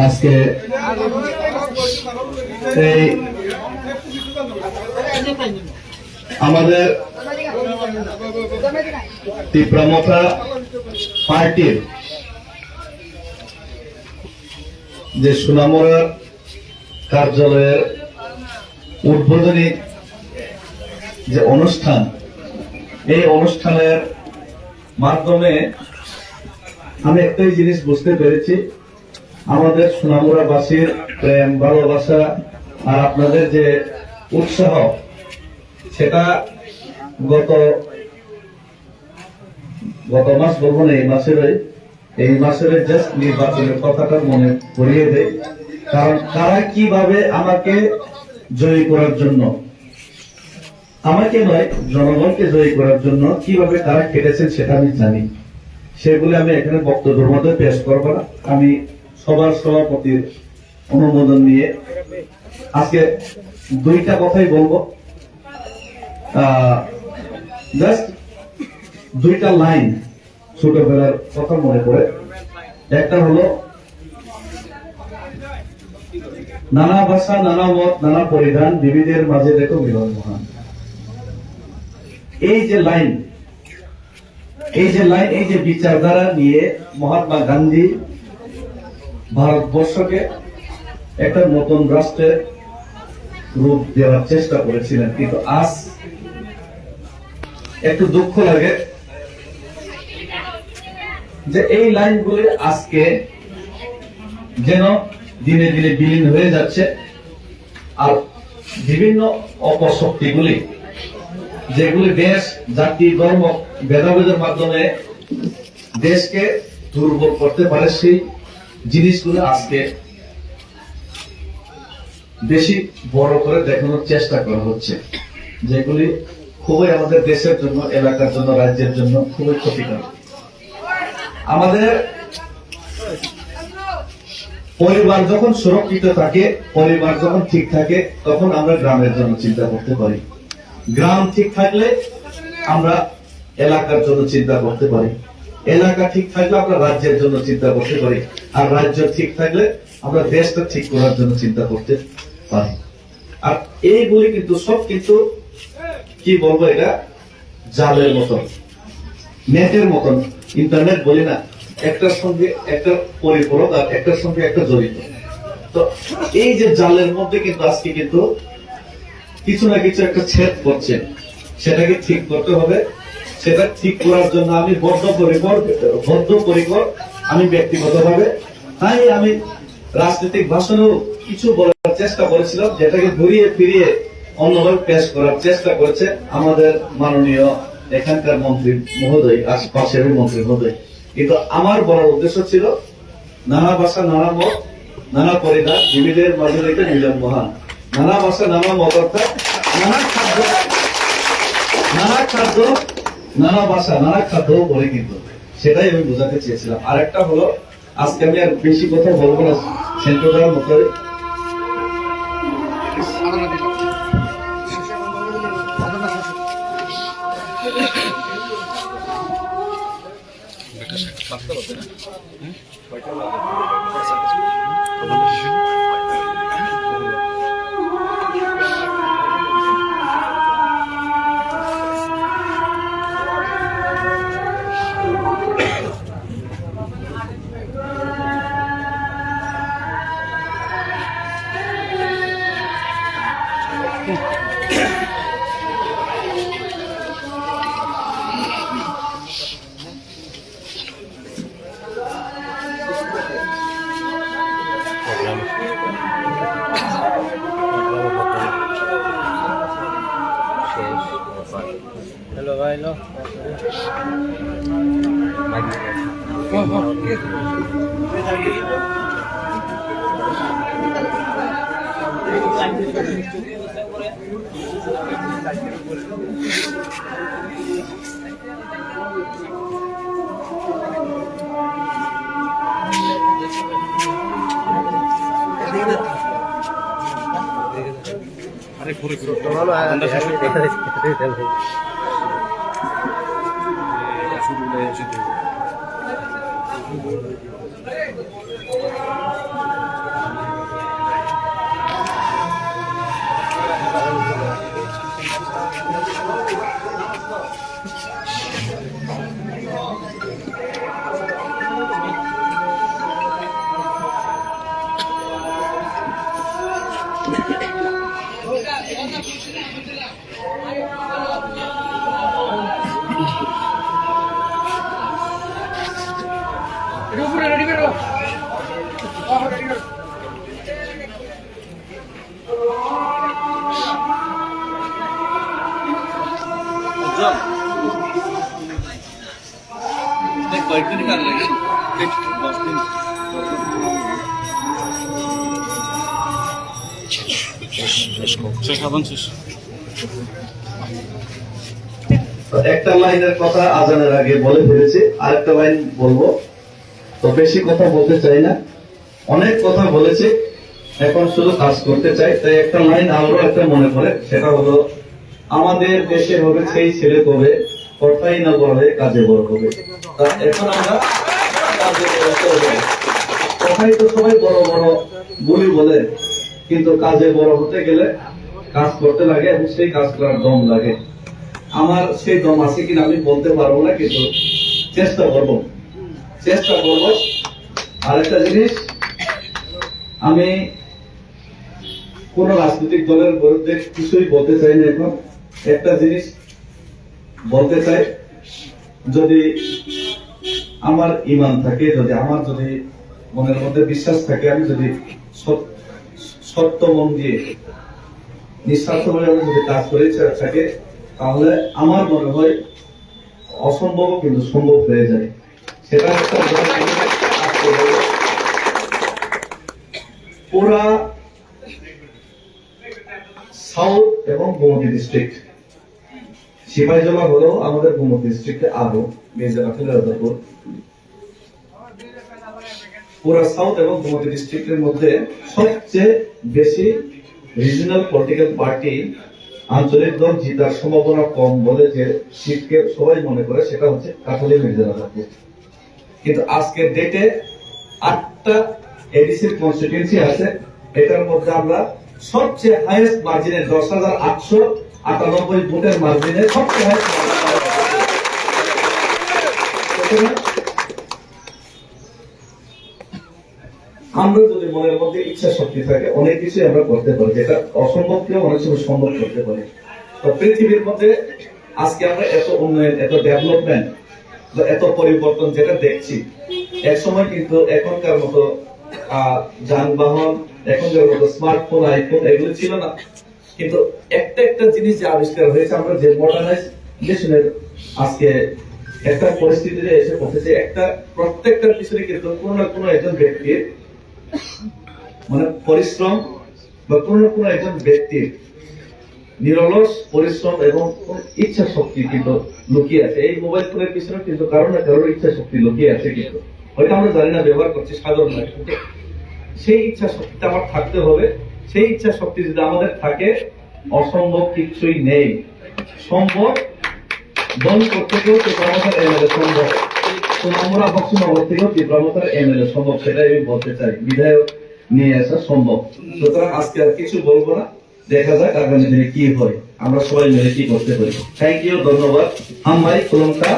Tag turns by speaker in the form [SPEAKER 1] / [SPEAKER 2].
[SPEAKER 1] আজকে এই আমাদের তীব্রমথা পার্টির যে সোনামুড়া কার্যালয়ের উদ্বোধনী যে অনুষ্ঠান, এই অনুষ্ঠানের মাধ্যমে আমি একটাই জিনিস বুঝতে পেরেছি, আমাদের সোনামুড়াবাসীর প্রেম ভালোবাসা আর আপনাদের যে উৎসাহ, সেটা গত মাস বলবো না, এই মাসের জাস্ট নির্বাচনের কথাটা মনে করিয়ে দেয়। কারণ তারা কিভাবে আমাকে জয়ী করার জন্য, আমাকে নয় জনগণকে জয়ী করার জন্য কিভাবে তারা খেটেছেন সেটা আমি জানি। সেগুলি আমি এখানে বক্তব্যের মধ্যে পেশ করব না। আমি সবার সভাপতির অনুমোদন নিয়ে আজকে দুইটা কথাই বলবো। জাস্ট দুইটা লাইন ছোটবেলার কথা মনে পড়ে। একটা হলো, নানা ভাষা নানা মত নানা পরিধান, বিবিধের মাঝে দেখো মিলন মহান। এই যে লাইন, এই যে বিচারধারা নিয়ে মহাত্মা গান্ধী ভারতবর্ষকে একটা নতুন রাষ্ট্রের রূপ দেওয়ার চেষ্টা করেছিলেন। কিন্তু আজ একটু দুঃখ লাগে যে এই লাইনগুলি আজকে যেন দিনে দিনে বিলীন হয়ে যাচ্ছে। আর বিভিন্ন অপশক্তিগুলি, যেগুলি দেশ জাতি ধর্ম ভেদাভেদের মাধ্যমে দেশকে দুর্বল করতে পারে, সেই জিনিসগুলো আজকে বেশি বড় করে দেখানোর চেষ্টা করা হচ্ছে, যেগুলি খুবই আমাদের দেশের জন্য, এলাকার জন্য, রাজ্যের জন্য খুবই ক্ষতিকারক। আমাদের পরিবার যখন সুরক্ষিত থাকে, পরিবার যখন ঠিক থাকে, তখন আমরা গ্রামের জন্য চিন্তা করতে পারি। গ্রাম ঠিক থাকলে আমরা এলাকার জন্য চিন্তা করতে পারি, এলাকা ঠিক থাকলে আমরা রাজ্যের জন্য চিন্তা করতে পারি, আর রাজ্য ঠিক থাকলে আমরা দেশটা ঠিক করার জন্য চিন্তা করতে পারি। আর এইগুলি কিন্তু সব কিন্তু কি বলবো, এটা জালের মতন, নেটের মতন, ইন্টারনেট বলি না, একটার সঙ্গে একটা পরিপূরক আর একটার সঙ্গে একটা জড়িত। তো এই যে জালের মধ্যে কিন্তু আজকে কিন্তু কিছু না কিছু একটা ছেদ করছে, সেটাকে ঠিক করতে হবে। সেটা ঠিক করার জন্য আমি বদ্ধপরিকর আমি ব্যক্তিগতভাবে। তাই আমি রাজনৈতিক ভাষণেও কিছু বলার চেষ্টা করেছিলাম, যেটাকে ঘুরিয়ে ফিরিয়ে অন্যভাবে পেশ করার চেষ্টা করেছে আমাদের মাননীয় এখানকার মন্ত্রী মহোদয়, আশপাশের মন্ত্রী মহোদয়। কিন্তু আমার বলার উদ্দেশ্য ছিল, নানা ভাষা নানা মত নানা পরিধান, বিবিধের মাঝে রেখে মিলন মহান। নানা ভাষা নানা মত অর্থাৎ নানা খাদ্য নানা ভাষা নানা খাদ্য বলে, কিন্তু সেটাই আমি বোঝাতে চেয়েছিলাম। আরেকটা হলো, আজকে আমি আর বেশি কথা বলবো না, সেন্ট্রাল মতো
[SPEAKER 2] Hello, hello. ভালো দেখা যাচ্ছে
[SPEAKER 3] কয়েকদিন কাজ লাগে 10 দিন
[SPEAKER 1] একটা লাইনের কথা আজানের আগে বলে ফেলেছি, আরেকটা লাইন বলবো। তো বেশি কথা বলতে চাই না, অনেক কথা বলেছি, এখন শুধু কাজ করতে চাই। তাই একটা লাইন আরো একটা মনে পড়ে, সেটা হলো আমাদের দেশে হবে সেই ছেলে কবে, কথাই না বলে কাজে বড় হবে। তা এখন আমরা কাজে বড় করব। কথাই তো সবাই বড় বড় বলি বলে, কিন্তু কাজে বড় হতে গেলে কাজ করতে লাগে এবং সেই কাজ করার দম লাগে। আমার সেই দম আছে কিনা আমি বলতে পারবো না, কিন্তু চেষ্টা করব। আরেকটা জিনিস, আমি কোন রাজনৈতিক দলের বিরুদ্ধে কিছুই বলতে চাই না। এখন একটা জিনিস বলতে চাই, যদি আমার ঈমান থাকে, যদি আমার মনের মধ্যে বিশ্বাস থাকে, আমি যদি সত্য মন দিয়ে নিঃস্বার্থভাবে আমি যদি কাজ করে থাকে, তাহলে আমার মনে হয় অসম্ভব কিন্তু সম্ভব হয়ে যায়। সেটা একটা পুরা সাউথ এবং গোমতী ডিস্ট্রিক্ট, সিপাহীজলা হলেও আমাদের গোমতী ডিস্ট্রিক্টে আরো মির্জাপুর, পুরা সাউথ এবং গোমতী ডিস্ট্রিক্টের মধ্যে সবচেয়ে বেশি রিজনাল পলিটিক্যাল পার্টি, আঞ্চলিক দল জিতার সম্ভাবনা কম বলে যে সিটকে সবাই মনে করে, সেটা হচ্ছে কাঠালি মির্জাপুর। কিন্তু আজকের ডেটে 8টা এডিসির কনস্টিটিউয়েন্সি আছে, এটার মধ্যে আমরা সবচেয়ে হাইয়েস্ট মার্জিনে 10,898 ভোটের মার্জিনে সবচেয়ে হাইয়েস্ট। আমরা যদি মনের মধ্যে ইচ্ছা শক্তি থাকে, অনেক কিছু আমরা করতে পারি, যেটা অসম্ভবকেও অনেক সময় সম্ভব করতে পারি। তো পৃথিবীর মধ্যে আজকে আমরা এত উন্নয়ন, এত ডেভেলপমেন্ট, এত পরিবর্তন যেটা দেখছি, এক সময় কিন্তু এখনকার মতো যানবাহন, এখনকার মতো স্মার্টফোন, আইফোন এগুলো ছিল না। কিন্তু একটা জিনিস যে আবিষ্কার হয়েছে, আমরা যে মডার্নাইজেশনের আজকে একটা পরিস্থিতিতে এসে পৌঁছেছে, প্রত্যেকটার পিছনে কিন্তু কোনো না কোনো একজন ব্যক্তির মানে পরিশ্রম, বা কোনো না কোনো একজন ব্যক্তির নিরলস পরিশ্রম এবং ইচ্ছা শক্তি কিন্তু লুকিয়ে আছে। এই মোবাইল ফোনের পিছনে কিন্তু কারো না কারোর ইচ্ছা শক্তি লুকিয়ে আছে, কিন্তু ওইটা আমরা জানি না, ব্যবহার করছি সাধারণ। সেই ইচ্ছা শক্তিটা আমার থাকতে হবে। সেই ইচ্ছা শক্তি যদি আমাদের থাকে, অসম্ভব কিছুই নেই। সম্ভব বন্ধ করতে গেলেও তীব্রমতার এমএলএ সম্ভব, আমরা বক্সনগর থেকেও তীব্রমতার এমএলএ সম্ভব, সেটাই আমি বলতে চাই। বিধায়ক নিয়ে আসা সম্ভব। সুতরাং আজকে আর কিছু বলবো না, দেখা যাক আগামী দিনে কি হয়, আমরা সবাই মিলে কি করতে পারি। থ্যাংক ইউ, ধন্যবাদ। আমি কলমকা।